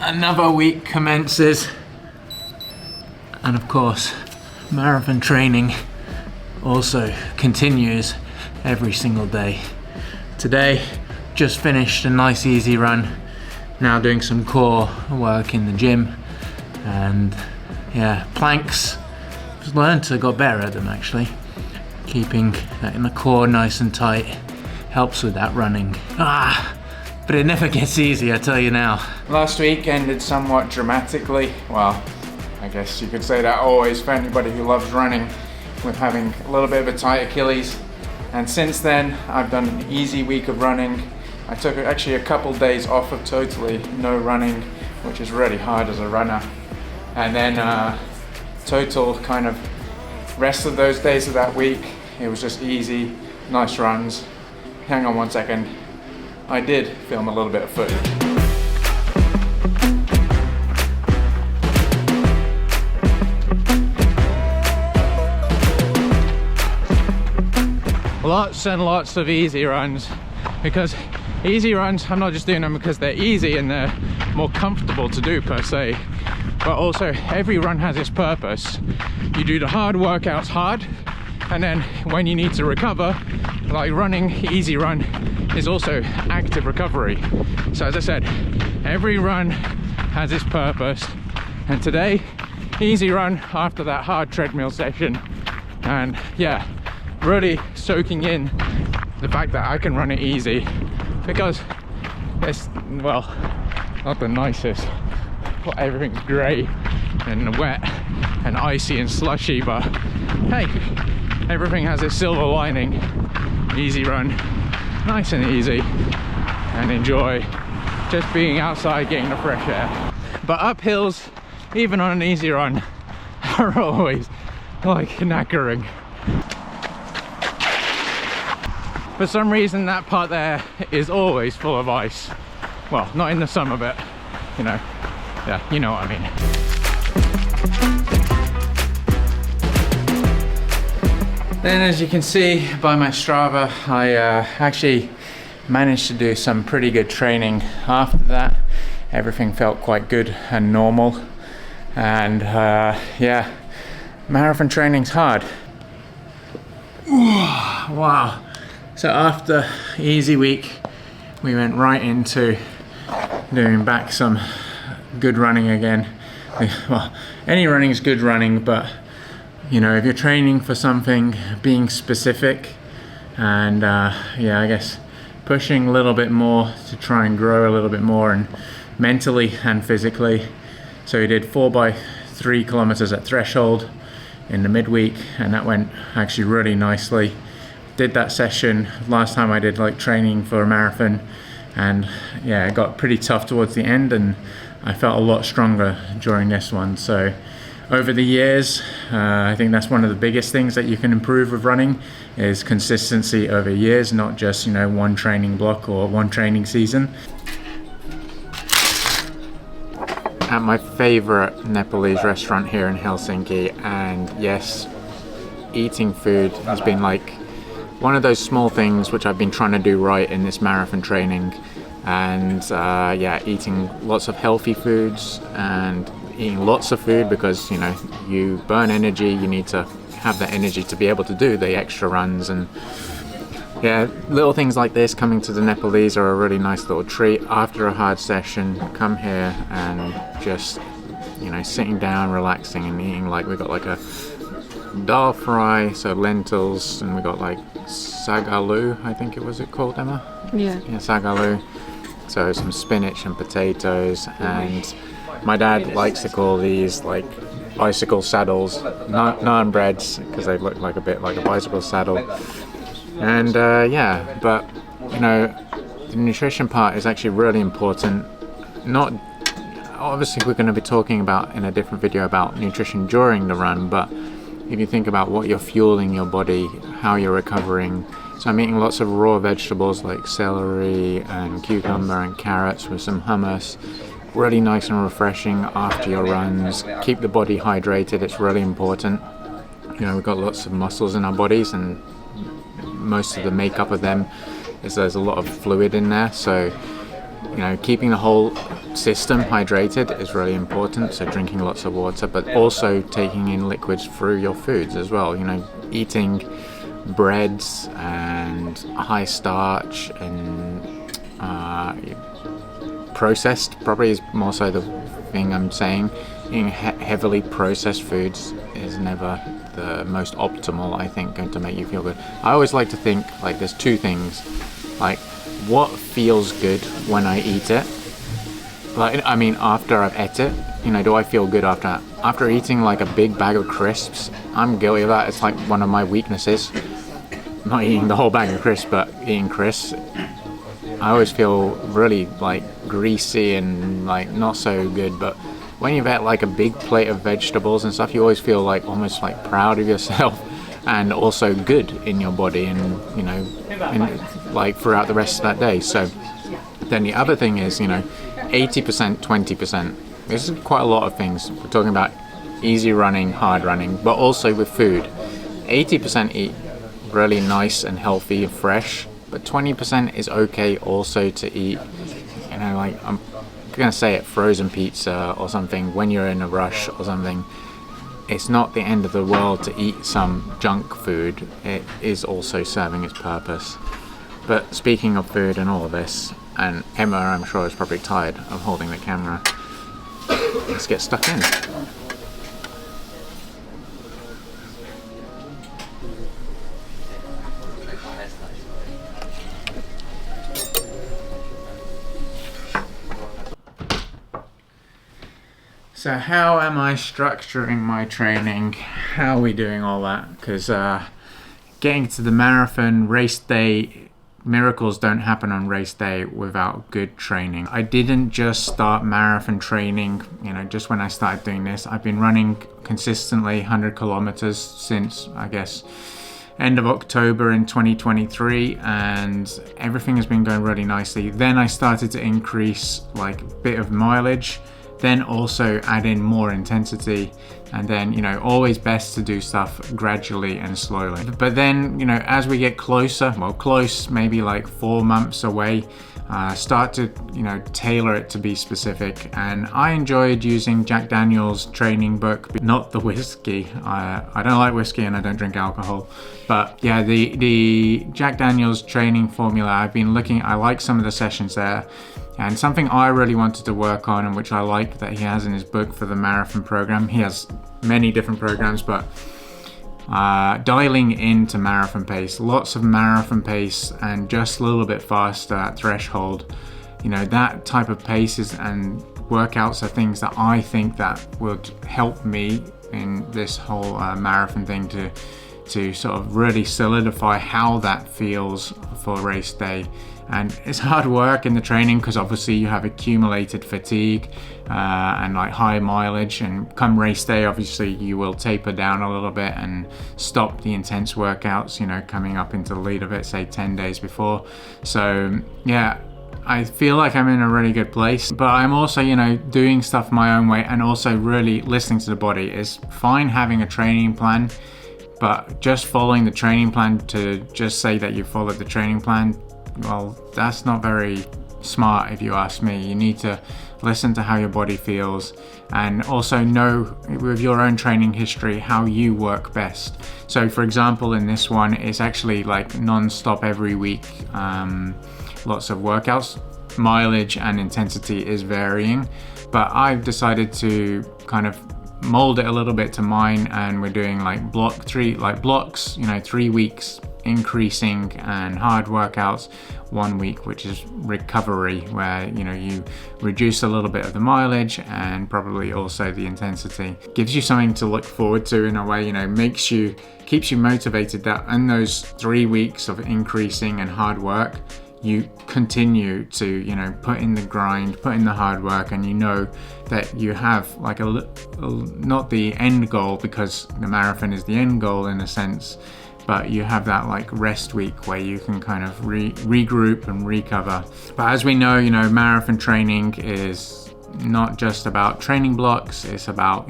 Another week commences, and of course marathon training also continues every single day. Today just finished a nice easy run, now doing some core work in the gym, and yeah, planks, just learned to got better at them actually. Keeping that in the core nice and tight helps with that running. But it never gets easy, I tell you now. Last week ended somewhat dramatically. Well, I guess you could say that always for anybody who loves running, with having a little bit of a tight Achilles. And since then, I've done an easy week of running. I took actually a couple days off of totally no running, which is really hard as a runner. And then total kind of rest of those days of that week, it was just easy, nice runs. Hang on one second. I did film a little bit of footage. Lots and lots of easy runs, because easy runs, I'm not just doing them because they're easy and they're more comfortable to do per se, but also every run has its purpose. You do the hard workouts hard, and then when you need to recover, like running, easy run is also active recovery. So as I said, every run has its purpose, and today, easy run after that hard treadmill session. And yeah, really soaking in the fact that I can run it easy, because it's, well, not the nicest. Everything's grey and wet and icy and slushy, but hey, everything has its silver lining. Easy run, nice and easy, and enjoy just being outside getting the fresh air. But uphills, even on an easy run, are always like knackering. For some reason that part there is always full of ice. Well, not in the summer, but you know, yeah, you know what I mean. Then as you can see by my Strava, I actually managed to do some pretty good training after that. Everything felt quite good and normal. And yeah, marathon training's hard. Wow. So after easy week, we went right into doing back some good running again. Well, any running is good running, but you know, if you're training for something, being specific, and yeah, I guess pushing a little bit more to try and grow a little bit more, and mentally and physically. So we did 4x3 kilometers at threshold in the midweek, and that went actually really nicely. Did that session last time I did like training for a marathon, and yeah, it got pretty tough towards the end, and I felt a lot stronger during this one. So over the years, I think that's one of the biggest things that you can improve with running, is consistency over years, not just, you know, one training block or one training season. At my favorite Nepalese restaurant here in Helsinki, and yes, eating food has been like one of those small things which I've been trying to do right in this marathon training. And yeah, eating lots of healthy foods and eating lots of food, because you know, you burn energy, you need to have that energy to be able to do the extra runs. And yeah, little things like this, coming to the Nepalese, are a really nice little treat after a hard session. Come here and just, you know, sitting down, relaxing and eating. Like, we got like a dal fry, so lentils, and we got like sagalu, I think it was called, Emma? Yeah, sagalu. So some spinach and potatoes, and my dad likes to call these like bicycle saddles, naan breads, because they look like a bit like a bicycle saddle. And yeah, but you know, the nutrition part is actually really important. Not obviously, we're going to be talking about in a different video about nutrition during the run, but if you think about what you're fueling your body, how you're recovering. So I'm eating lots of raw vegetables like celery and cucumber and carrots with some hummus. Really nice and refreshing after your runs. Keep the body hydrated, it's really important. You know, we've got lots of muscles in our bodies, and most of the makeup of them is there's a lot of fluid in there. So, you know, keeping the whole system hydrated is really important, so drinking lots of water, but also taking in liquids through your foods as well. Eating breads and high starch and processed probably is more so the thing I'm saying. Eating heavily processed foods is never the most optimal, I think, going to make you feel good. I always like to think like there's two things, like what feels good when I eat it. After I've ate it, do I feel good after eating like a big bag of crisps? I'm guilty of that. It's like one of my weaknesses. Not eating the whole bag of crisps, but eating crisps. I always feel really like greasy and like not so good. But when you've had like a big plate of vegetables and stuff, you always feel like almost like proud of yourself and also good in your body and like throughout the rest of that day. So then the other thing is 80%, 20%. This is quite a lot of things. We're talking about easy running, hard running, but also with food. 80% eat really nice and healthy and fresh, but 20% is okay also to eat, like I'm gonna say it, frozen pizza or something when you're in a rush or something. It's not the end of the world to eat some junk food. It is also serving its purpose. But speaking of food and all of this, and Emma, I'm sure, is probably tired of holding the camera. Let's get stuck in. So how am I structuring my training? How are we doing all that? Because getting to the marathon race day, miracles don't happen on race day without good training. I didn't just start marathon training, just when I started doing this. I've been running consistently 100 kilometers since, I guess, end of October in 2023, and everything has been going really nicely. Then I started to increase like a bit of mileage, then also add in more intensity, and then always best to do stuff gradually and slowly. But then as we get closer, maybe like 4 months away, start to tailor it to be specific. And I enjoyed using Jack Daniel's training book, not the whiskey. I don't like whiskey and I don't drink alcohol, but yeah, the Jack Daniel's training formula, I like some of the sessions there. And something I really wanted to work on, and which I like that he has in his book for the marathon program. He has many different programs, but dialing into marathon pace, lots of marathon pace and just a little bit faster at threshold. That type of paces and workouts are things that I think that would help me in this whole marathon thing to sort of really solidify how that feels for race day. And it's hard work in the training because obviously you have accumulated fatigue and like high mileage, and come race day obviously you will taper down a little bit and stop the intense workouts coming up into the lead of it, say 10 days before. So yeah, I feel like I'm in a really good place, but I'm also doing stuff my own way and also really listening to the body. It's fine having a training plan, but just following the training plan to just say that you followed the training plan, well, that's not very smart if you ask me. You need to listen to how your body feels and also know with your own training history how you work best. So for example, in this one, it's actually like non-stop every week, lots of workouts. Mileage and intensity is varying, but I've decided to kind of mold it a little bit to mine, and we're doing like blocks, 3 weeks increasing and hard workouts, 1 week which is recovery, where you reduce a little bit of the mileage and probably also the intensity. Gives you something to look forward to in a way, keeps you motivated that in those 3 weeks of increasing and hard work, you continue to put in the grind, put in the hard work, and that you have like not the end goal, because the marathon is the end goal in a sense, but you have that like rest week where you can kind of regroup and recover. But as we know, marathon training is not just about training blocks. It's about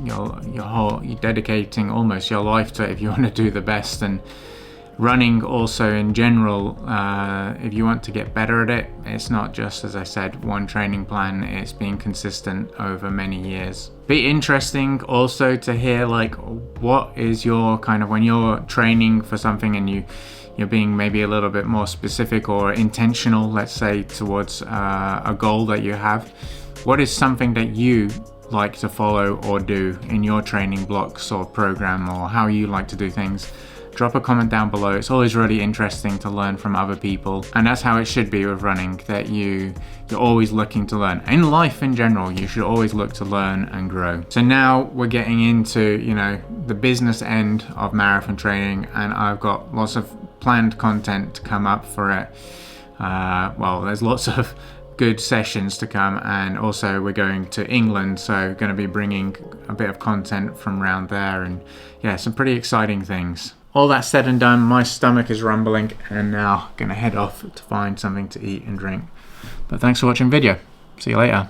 you're dedicating almost your life to it if you want to do the best. And running also in general, if you want to get better at it, it's not just, as I said, one training plan, it's being consistent over many years. Be interesting also to hear like what is your kind of, when you're training for something and you're being maybe a little bit more specific or intentional, let's say, towards a goal that you have, what is something that you like to follow or do in your training blocks or program, or how you like to do things? Drop a comment down below. It's always really interesting to learn from other people, and that's how it should be with running, that you're always looking to learn. In life in general, you should always look to learn and grow. So now we're getting into, you know, the business end of marathon training, and I've got lots of planned content to come up for it. Well, there's lots of good sessions to come, and also we're going to England, so going to be bringing a bit of content from around there, and yeah, some pretty exciting things. All that said and done, my stomach is rumbling, and now gonna head off to find something to eat and drink. But thanks for watching the video. See you later.